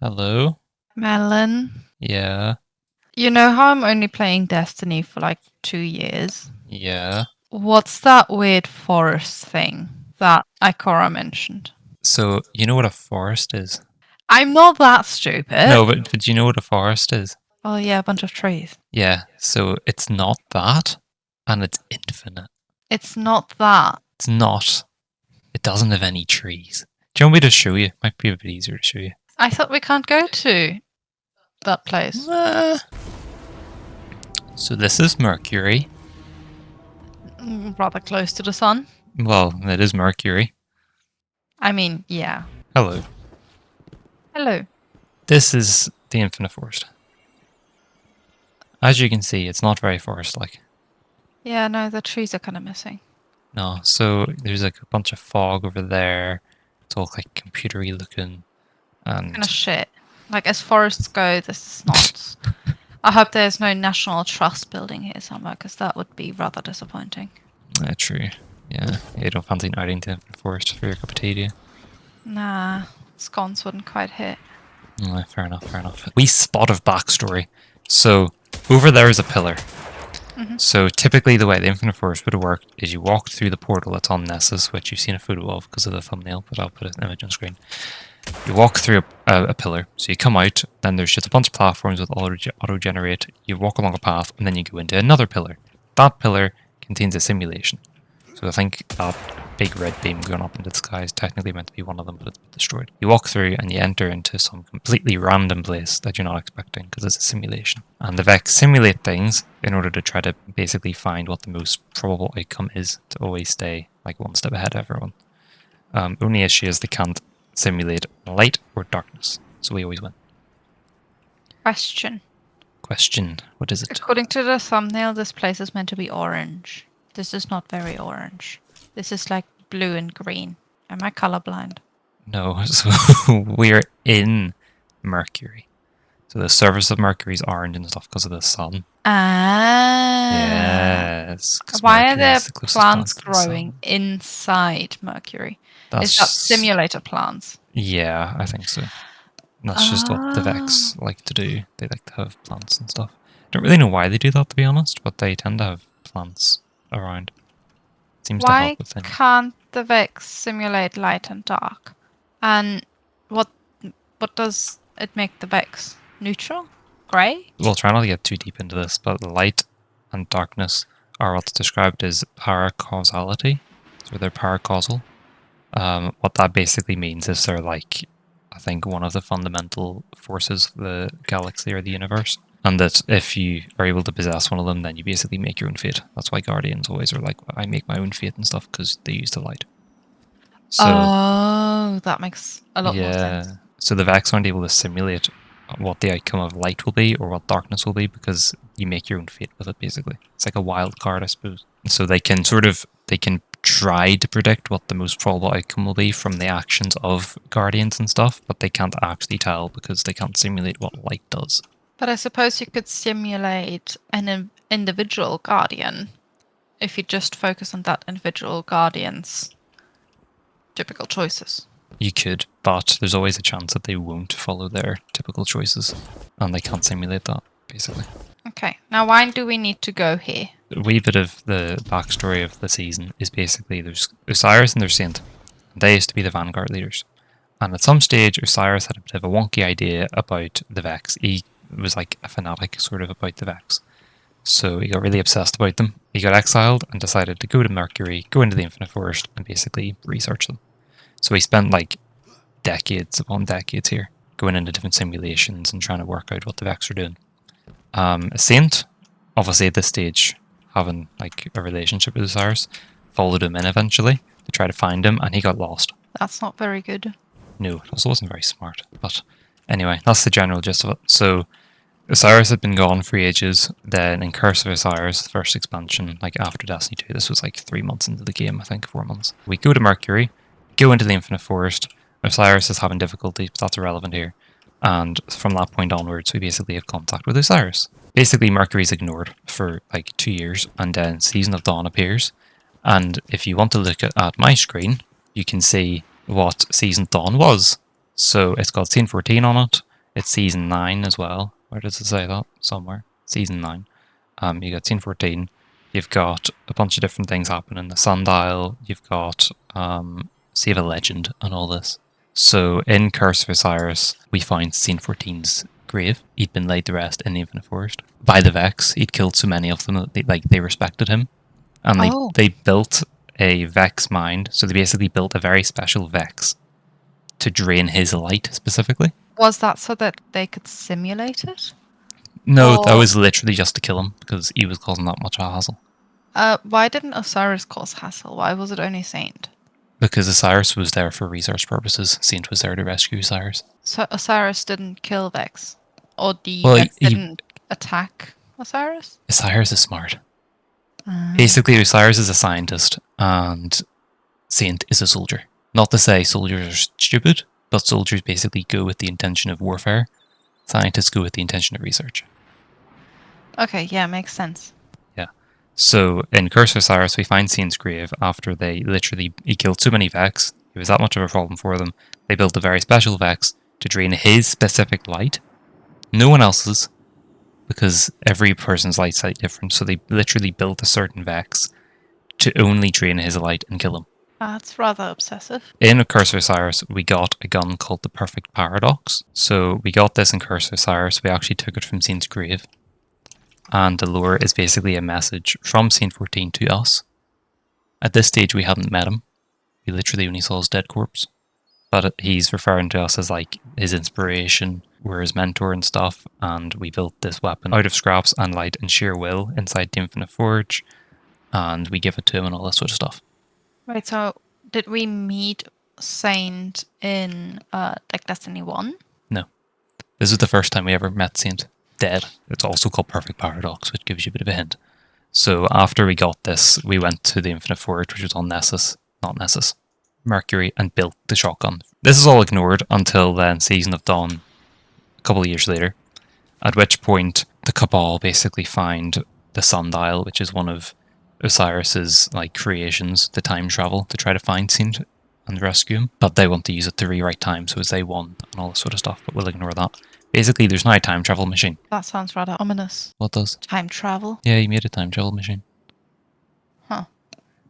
Hello? Melon, Yeah, you know how I'm only playing Destiny for like 2 years? yeah. What's that weird forest thing that Ikora mentioned? So, you know what a forest is? I'm not that stupid. No, but you know what a forest is? Oh yeah, a bunch of trees. Yeah, so it's not that, and it's infinite. It's not that. It's not. It doesn't have any trees. Do you want me to show you? Might be a bit easier to show you. I thought we can't go to that place. So this is Mercury. Rather close to the sun. Well, it is Mercury. I mean, yeah. Hello. Hello. This is the infinite forest. As you can see, it's not very forest-like. Yeah, no, the trees are kind of missing. No, so there's like a bunch of fog over there. It's all like computery looking. And Kind of shit. Like, as forests go, this is not. I hope there's no National Trust building here somewhere, because that would be rather disappointing. true. Yeah, you don't fancy outing to the forest for your cup of tea, do you? Nah, scones wouldn't quite hit. Fair enough, fair enough. Wee spot of backstory. So, over there is a pillar. So, typically the way the Infinite Forest would have worked is you walk through the portal that's on Nessus, which you've seen a photo of because of the thumbnail, but I'll put an image on screen. You walk through a pillar, so you come out, then there's just a bunch of platforms with auto-generate, you walk along a path, and then you go into another pillar. That pillar contains a simulation. So I think that big red beam going up into the sky is technically meant to be one of them, but it's destroyed. You walk through and you enter into some completely random place that you're not expecting because it's a simulation. And the Vex simulate things in order to try to basically find what the most probable outcome is to always stay like one step ahead of everyone. Only issue is they can't simulate light or darkness, so we always win. Question. What is it? According to the thumbnail, this place is meant to be orange. This is not very orange. This is like blue and green. Am I colorblind? No, so we're in Mercury. So the surface of Mercury is orange and stuff because of the sun. Ah. Yes. Why are there the closest plants planet to the growing sun. inside Mercury? That's Is that simulator plants? Yeah, I think so. That's just what the Vex like to do. They like to have plants and stuff. Don't really know why they do that, to be honest, but they tend to have plants around. Seems to Why help with things. can't the Vex simulate light and dark? And what does it make the Vex? Neutral? Grey? We'll try not to get too deep into this, but light and darkness are what's described as paracausality. So they're paracausal. What that basically means is they're like, I think, one of the fundamental forces of the galaxy or the universe. And that if you are able to possess one of them, then you basically make your own fate. That's why Guardians always are like, I make my own fate and stuff, because they use the light. So, oh, that makes a lot more sense. So the Vex aren't able to simulate what the outcome of light will be or what darkness will be because you make your own fate with it, basically. It's like a wild card, I suppose. So they can try to predict what the most probable outcome will be from the actions of Guardians and stuff, but they can't actually tell because they can't simulate what light does. But I suppose you could simulate an individual Guardian if you just focus on that individual Guardian's typical choices. You could, but there's always a chance that they won't follow their typical choices, and they can't simulate that, basically. Okay, now why do we need to go here? A wee bit of the backstory of the season is basically there's Osiris and there's Saint. They used to be the Vanguard leaders. And at some stage, Osiris had a bit of a wonky idea about the Vex. He was like a fanatic, sort of, about the Vex. So he got really obsessed about them. He got exiled and decided to go to Mercury, go into the Infinite Forest, and basically research them. So he spent like decades upon decades here, going into different simulations and trying to work out what the Vex are doing. Saint, obviously at this stage, having like a relationship with Osiris, followed him in eventually to try to find him, and he got lost. That's not very good. No, it also wasn't very smart. But anyway, that's the general gist of it. So Osiris had been gone for ages. Then in Curse of Osiris, the first expansion, like after Destiny 2, this was like 3 months into the game, I think, 4 months. We go to Mercury, go into the Infinite Forest. Osiris is having difficulties, but that's irrelevant here. And from that point onwards, we basically have contact with Osiris. Basically, Mercury's ignored for like 2 years, and then Season of Dawn appears. And if you want to look at my screen, you can see what Season Dawn was. So it's got Scene 14 on it, It's season 9 as well. Where does it say that? Somewhere. Season 9. You got scene 14. You've got a bunch of different things happening. The sundial. You've got Save a Legend and all this. So in Curse of Osiris, we find scene 14's grave. He'd been laid to rest in the Infinite Forest by the Vex. He'd killed so many of them that they respected him, and they built a Vex mind. So they basically built a very special Vex to drain his light specifically. Was that so that they could simulate it? No, that was literally just to kill him because he was causing that much hassle. Why didn't Osiris cause hassle? Why was it only Saint? Because Osiris was there for research purposes. Saint was there to rescue Osiris. So Osiris didn't kill Vex? Or the Vex didn't attack Osiris? Osiris is smart. Basically, Osiris is a scientist and Saint is a soldier. Not to say soldiers are stupid, but soldiers basically go with the intention of warfare. Scientists go with the intention of research. Okay, yeah, makes sense. Yeah. So in Curse of Osiris, we find Saint's grave after he killed so many Vex. It was that much of a problem for them. They built a very special Vex to drain his specific light. No one else's, because every person's light's slightly different. So they literally built a certain Vex to only drain his light and kill him. That's rather obsessive. In Curse of Osiris, we got a gun called the Perfect Paradox. So we got this in Curse of Osiris. We actually took it from Saint's grave. And the lore is basically a message from Saint 14 to us. At this stage, we hadn't met him. We literally only saw his dead corpse. But he's referring to us as like his inspiration. We're his mentor and stuff. And we built this weapon out of scraps and light and sheer will inside the Infinite Forge. And we give it to him and all this sort of stuff. Right, so did we meet Saint in like Destiny 1? No. This is the first time we ever met Saint. Dead. It's also called Perfect Paradox, which gives you a bit of a hint. So after we got this, we went to the Infinite Forge, which was on Mercury, and built the shotgun. This is all ignored until then Season of Dawn, a couple of years later, at which point the Cabal basically find the sundial, which is one of Osiris's like creations, the time travel, to try to find Saint and rescue him. But they want to use it to rewrite time, so it's they won and all this sort of stuff, but we'll ignore that. Basically, there's now a time travel machine. That sounds rather ominous. What does? Time travel? Yeah, he made a time travel machine. Huh.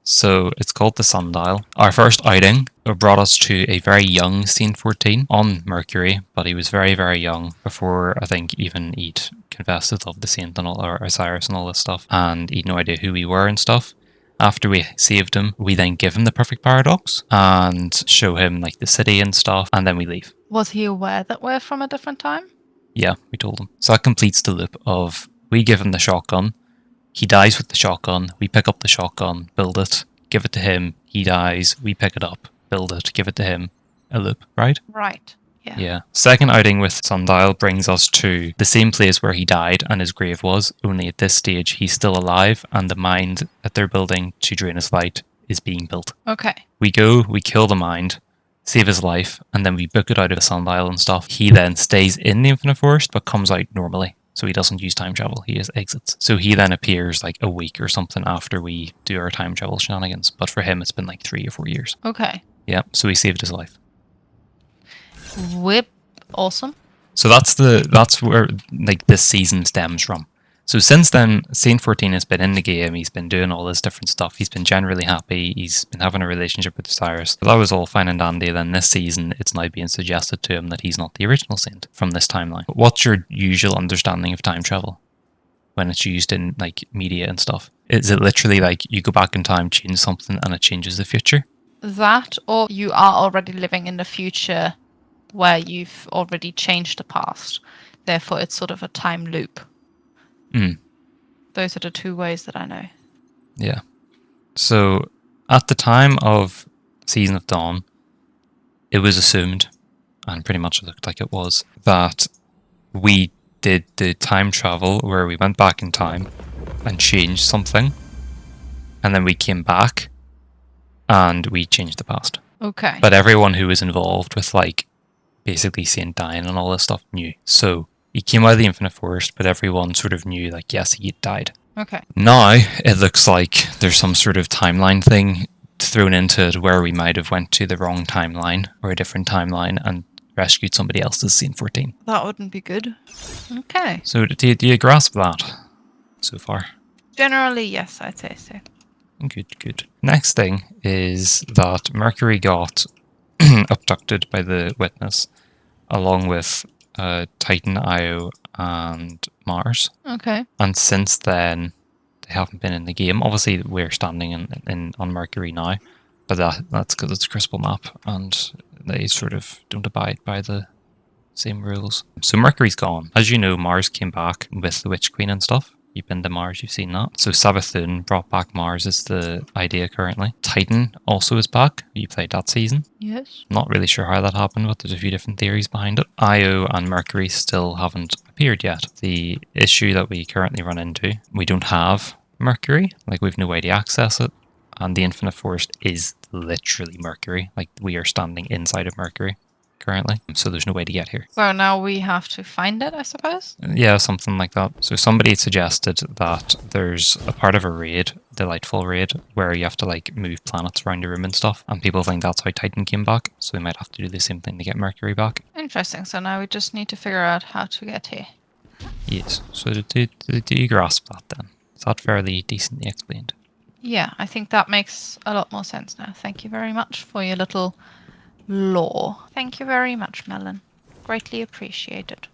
So it's called the Sundial. Our first outing brought us to a very young Saint 14 on Mercury, but he was very, very young before I think even he'd confessed his love to Saint and all, or Osiris and all this stuff, and he'd no idea who we were and stuff. After we saved him, we then give him the Perfect Paradox and show him like the city and stuff, and then we leave. Was he aware that we're from a different time? Yeah, we told him. So that completes the loop of we give him the shotgun, he dies with the shotgun, we pick up the shotgun, build it, give it to him, he dies, we pick it up, build it, give it to him. A loop, right? Right. Yeah. Yeah. Second outing with Sundial brings us to the same place where he died and his grave was, only at this stage he's still alive and the mind that they're building to drain his light is being built. Okay. We go, we kill the mind, save his life, and then we book it out of the Sundial and stuff. He then stays in the Infinite Forest but comes out normally. So he doesn't use time travel, he just exits. So he then appears like a week or something after we do our time travel shenanigans. But for him it's been like 3 or 4 years. Okay. Yeah, so he saved his life. Whip. Awesome. So that's where like this season stems from. So since then, Saint 14 has been in the game, he's been doing all this different stuff, he's been generally happy, he's been having a relationship with Osiris. So that was all fine and dandy. Then this season, it's now being suggested to him that he's not the original Saint from this timeline. But what's your usual understanding of time travel when it's used in like media and stuff? Is it literally like you go back in time, change something, and it changes the future? That, or you are already living in the future where you've already changed the past. Therefore, it's sort of a time loop. Those are the two ways that I know. Yeah. So at the time of Season of Dawn, it was assumed, and pretty much looked like it was, that we did the time travel where we went back in time and changed something, and then we came back and we changed the past. Okay. But everyone who was involved with like basically Saint dying and all this stuff knew. So he came out of the Infinite Forest, but everyone sort of knew, like, yes, he had died. Okay. Now, it looks like there's some sort of timeline thing thrown into it where we might have went to the wrong timeline or a different timeline and rescued somebody else's scene 14. That wouldn't be good. Okay. So do you grasp that so far? Generally, yes, I'd say so. Good, good. Next thing is that Mercury got abducted by the witness, along with Titan, Io, and Mars. Okay. And since then, they haven't been in the game. Obviously, we're standing on Mercury now, but that's because it's a crystal map, and they sort of don't abide by the same rules. So Mercury's gone. As you know, Mars came back with the Witch Queen and stuff. You've been to Mars, you've seen that. So Savathun brought back Mars is the idea currently. Titan also is back. You played that season. Yes. Not really sure how that happened, but there's a few different theories behind it. Io and Mercury still haven't appeared yet. The issue that we currently run into, we don't have Mercury. Like, we've no way to access it. And the Infinite Forest is literally Mercury. Like, we are standing inside of Mercury currently, so there's no way to get here. So now we have to find it, I suppose? Yeah, something like that. So somebody suggested that there's a part of a raid, delightful raid, where you have to like move planets around your room and stuff, and people think that's how Titan came back, so we might have to do the same thing to get Mercury back. Interesting. So now we just need to figure out how to get here. Yes, so do you grasp that then? Is that fairly decently explained? Yeah, I think that makes a lot more sense now. Thank you very much for your little lore. Thank you very much, Melon. Greatly appreciated.